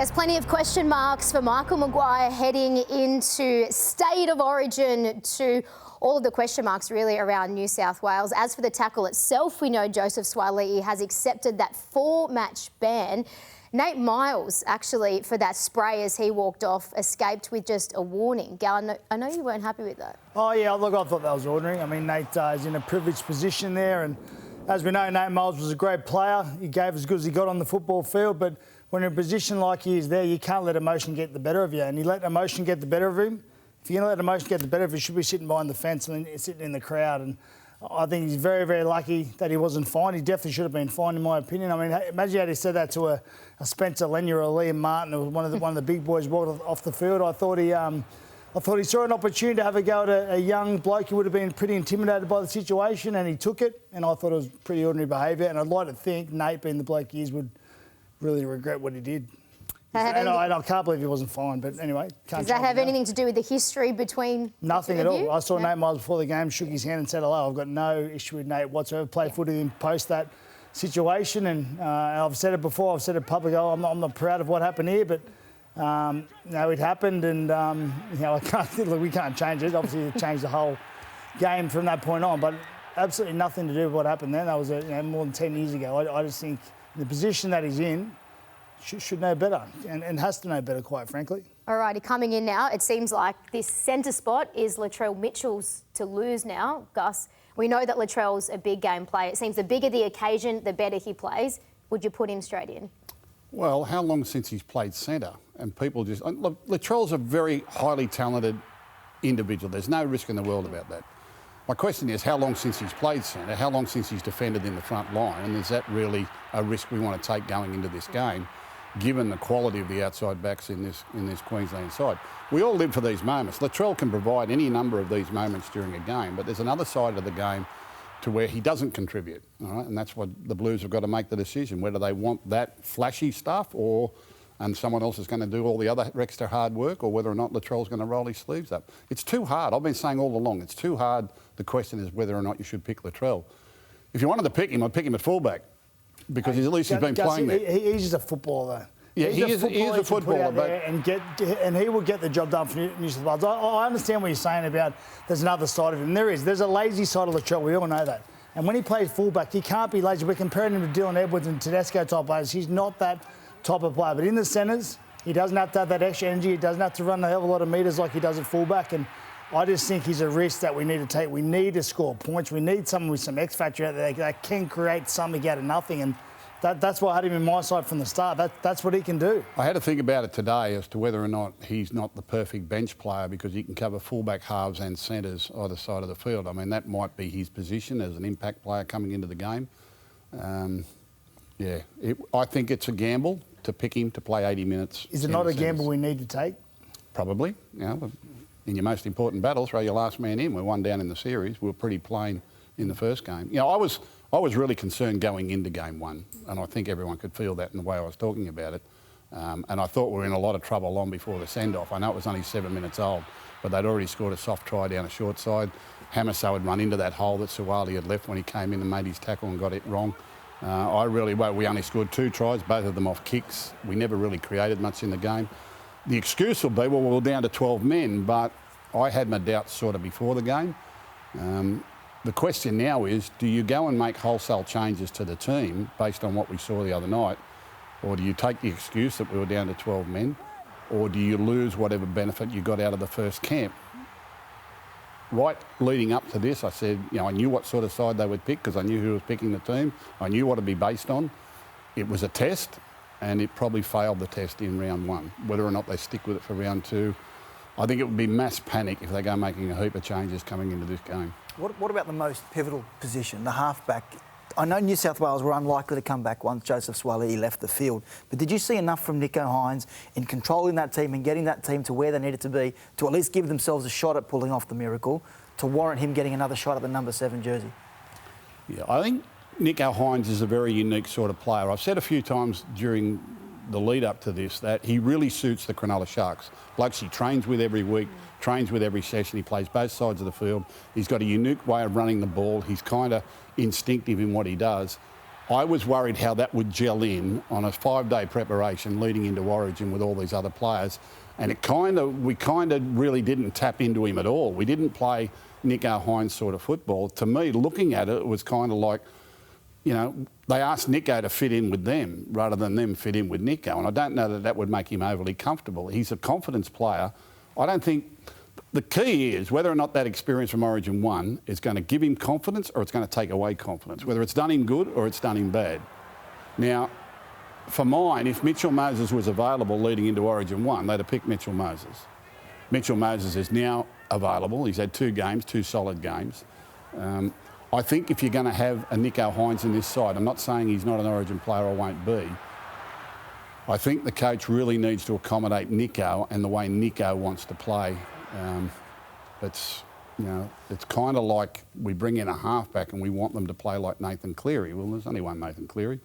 There's plenty of question marks for Michael Maguire heading into State of Origin to all of the question marks really around New South Wales. As for the tackle itself, we know Joseph Suaalii has accepted that 4-match ban. Nate Miles, actually, for that spray as he walked off, escaped with just a warning. Gal, I know you weren't happy with that. Oh, yeah, look, I thought that was ordinary. I mean, Nate is in a privileged position there, and as we know, Nate Miles was a great player. He gave as good as he got on the football field, but when you're in a position like he is there, you can't let emotion get the better of you, and he let emotion get the better of him. If you're going to let emotion get the better of you, you should be sitting behind the fence and then sitting in the crowd. And I think he's very, very lucky that he wasn't fined. He definitely should have been fined, in my opinion. I mean, imagine had he said that to a Spencer Lenya or a Liam Martin, who was one of the big boys walked off the field. I thought he saw an opportunity to have a go at a young bloke who would have been pretty intimidated by the situation, and he took it. And I thought it was pretty ordinary behaviour. And I'd like to think Nate, being the bloke he is, would really regret what he did. And I can't believe he wasn't fined, but anyway. Does that have anything to do with the history between Nothing at all. I saw Nate Miles before the game, shook his hand and said hello. I've got no issue with Nate whatsoever. Played footy with him post that situation, and I've said it before, I've said it publicly, I'm not proud of what happened here, but it happened, and we can't change it. Obviously, it changed the whole game from that point on, but absolutely nothing to do with what happened then. That was more than 10 years ago. I just think the position that he's in, should know better and has to know better, quite frankly. All righty, coming in now, it seems like this centre spot is Latrell Mitchell's to lose now. Gus, we know that Latrell's a big game player. It seems the bigger the occasion, the better he plays. Would you put him straight in? Well, how long since he's played centre? And people just... Look, Latrell's a very highly talented individual. There's no risk in the world about that. My question is, how long since he's played centre? How long since he's defended in the front line? And is that really a risk we want to take going into this game, given the quality of the outside backs in this Queensland side? We all live for these moments. Latrell can provide any number of these moments during a game, but there's another side of the game to where he doesn't contribute, all right? And that's what the Blues have got to make the decision, whether they want that flashy stuff and someone else is going to do all the other extra hard work, or whether or not Latrell's going to roll his sleeves up. It's too hard. I've been saying all along, it's too hard. The question is whether or not you should pick Latrell. If you wanted to pick him, I'd pick him at fullback, because at least he's been playing there. He's just a footballer, though. Yeah, he is a footballer, but and he will get the job done for New South Wales. I understand what you're saying about there's another side of him. There's a lazy side of Latrell. We all know that. And when he plays fullback, he can't be lazy. We're comparing him to Dylan Edwards and Tedesco type players. He's not that type of player. But in the centres, he doesn't have to have that extra energy. He doesn't have to run a hell of a lot of metres like he does at fullback. And I just think he's a risk that we need to take. We need to score points. We need someone with some X factor out there that can create something out of nothing. And that's why I had him in my side from the start. That's what he can do. I had to think about it today as to whether or not he's not the perfect bench player, because he can cover fullback, halves and centres either side of the field. I mean, that might be his position as an impact player coming into the game. I think it's a gamble to pick him to play 80 minutes. Is it not a gamble we need to take? Probably. In your most important battles, throw your last man in. We're one down in the series. We were pretty plain in the first game. I was really concerned going into game one, and I think everyone could feel that in the way I was talking about it. And I thought we were in a lot of trouble long before the send-off. I know it was only 7 minutes old, but they'd already scored a soft try down a short side. Hamiso had run into that hole that Suaalii had left when he came in and made his tackle and got it wrong. We only scored 2 tries, both of them off kicks. We never really created much in the game. The excuse will be, well, we were down to 12 men, but I had my doubts sort of before the game. The question now is, do you go and make wholesale changes to the team based on what we saw the other night, or do you take the excuse that we were down to 12 men, or do you lose whatever benefit you got out of the first camp? Right leading up to this, I said, I knew what sort of side they would pick because I knew who was picking the team. I knew what it'd be based on. It was a test, and it probably failed the test in round 1. Whether or not they stick with it for round 2, I think it would be mass panic if they go making a heap of changes coming into this game. What about the most pivotal position, the halfback? I know New South Wales were unlikely to come back once Joseph Suaalii left the field, but did you see enough from Nicho Hynes in controlling that team and getting that team to where they needed to be to at least give themselves a shot at pulling off the miracle to warrant him getting another shot at the number 7 jersey? Yeah, I think Nicho Hynes is a very unique sort of player. I've said a few times during the lead up to this that he really suits the Cronulla Sharks. Blokes he trains with every week, trains with every session. He plays both sides of the field. He's got a unique way of running the ball. He's kind of instinctive in what he does. I was worried how that would gel in on a 5-day preparation leading into Origin with all these other players. And we kind of really didn't tap into him at all. We didn't play Nicho Hines sort of football. To me, looking at it, it was kind of like, you know, they asked Nicho to fit in with them rather than them fit in with Nicho. And I don't know that that would make him overly comfortable. He's a confidence player. I don't think... The key is whether or not that experience from Origin 1 is going to give him confidence or it's going to take away confidence, whether it's done him good or it's done him bad. Now, for mine, if Mitchell Moses was available leading into Origin 1, they'd have picked Mitchell Moses. Mitchell Moses is now available. He's had 2 games, 2 solid games. I think if you're going to have a Nicho Hines in this side, I'm not saying he's not an Origin player or won't be, I think the coach really needs to accommodate Nicho and the way Nicho wants to play. It's kind of like we bring in a halfback and we want them to play like Nathan Cleary. Well, there's only one Nathan Cleary.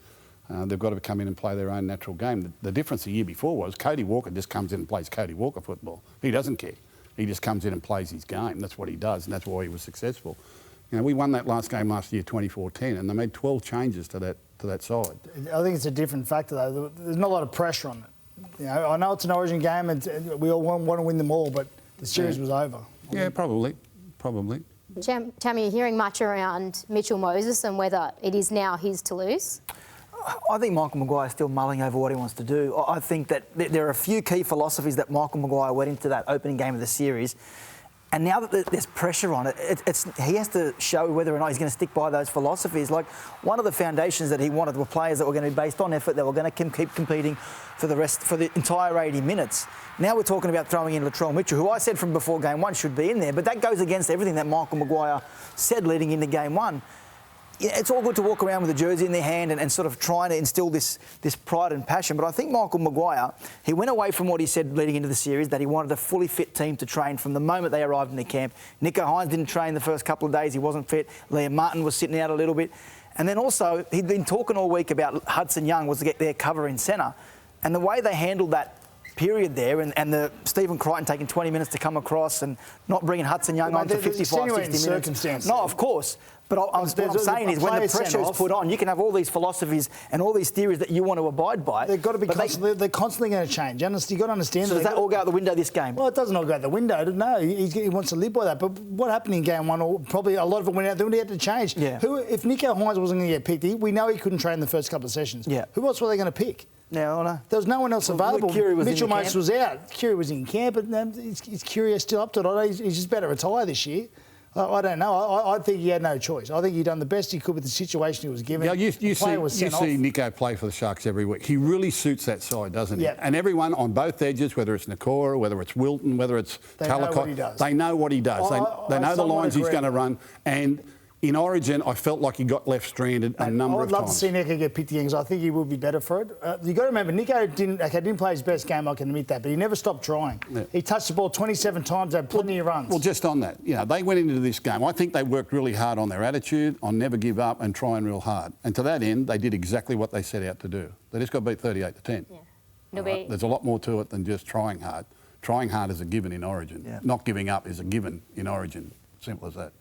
They've got to come in and play their own natural game. The difference the year before was Cody Walker just comes in and plays Cody Walker football. He doesn't care. He just comes in and plays his game. That's what he does, and that's why he was successful. You know, we won that last game last year, 24-10, and they made 12 changes to that side. I think it's a different factor, though. There's not a lot of pressure on it. You know, I know it's an Origin game, and we all want to win them all, but the series was over. Yeah, probably. Tammy, are you hearing much around Mitchell Moses and whether it is now his to lose? I think Michael Maguire is still mulling over what he wants to do. I think that there are a few key philosophies that Michael Maguire went into that opening game of the series. And now that there's pressure on it, he has to show whether or not he's going to stick by those philosophies. Like, one of the foundations that he wanted were players that were going to be based on effort, that were going to keep competing for the entire 80 minutes. Now we're talking about throwing in Latrell Mitchell, who I said from before game 1 should be in there, but that goes against everything that Michael Maguire said leading into game 1. It's all good to walk around with a jersey in their hand and sort of trying to instill this pride and passion. But I think Michael Maguire, he went away from what he said leading into the series, that he wanted a fully fit team to train from the moment they arrived in the camp. Nicho Hines didn't train the first couple of days. He wasn't fit. Liam Martin was sitting out a little bit. And then also, he'd been talking all week about Hudson Young was to get their cover in centre. And the way they handled that period there, and the Stephen Crichton taking 20 minutes to come across and not bringing Hudson Young on for 55, 60 minutes. No, of course. But what I'm saying is, when the pressure is put on, you can have all these philosophies and all these theories that you want to abide by. They've got to be they're constantly going to change. You've got to understand. So does that all go out the window this game? Well, it doesn't all go out the window. No, he wants to live by that. But what happened in game 1, or probably a lot of it went out the window, he had to change. Yeah. If Nicho Hines wasn't going to get picked, we know he couldn't train the first couple of sessions. Yeah. Who else were they going to pick? No, no. There was no one else available. Mitchell Moses was out. Curie was in camp, but is Curie still up to it? He's just better retire this year. I don't know. I think he had no choice. I think he'd done the best he could with the situation he was given. Yeah, you see Nicho play for the Sharks every week. He really suits that side, doesn't he? Yeah. And everyone on both edges, whether it's Nakora, whether it's Wilton, whether it's Talcott, they know what he does. They know the lines he's going to run. And in Origin, I felt like he got left stranded a number of times. I'd love to see Nicho get picked again, because I think he would be better for it. You've got to remember, Nicho didn't play his best game, I can admit that, but he never stopped trying. Yeah. He touched the ball 27 times, had plenty of runs. Well, just on that, they went into this game. I think they worked really hard on their attitude, on never give up and trying real hard. And to that end, they did exactly what they set out to do. They just got beat 38-10. Yeah. Right? There's a lot more to it than just trying hard. Trying hard is a given in Origin. Yeah. Not giving up is a given in Origin. Simple as that.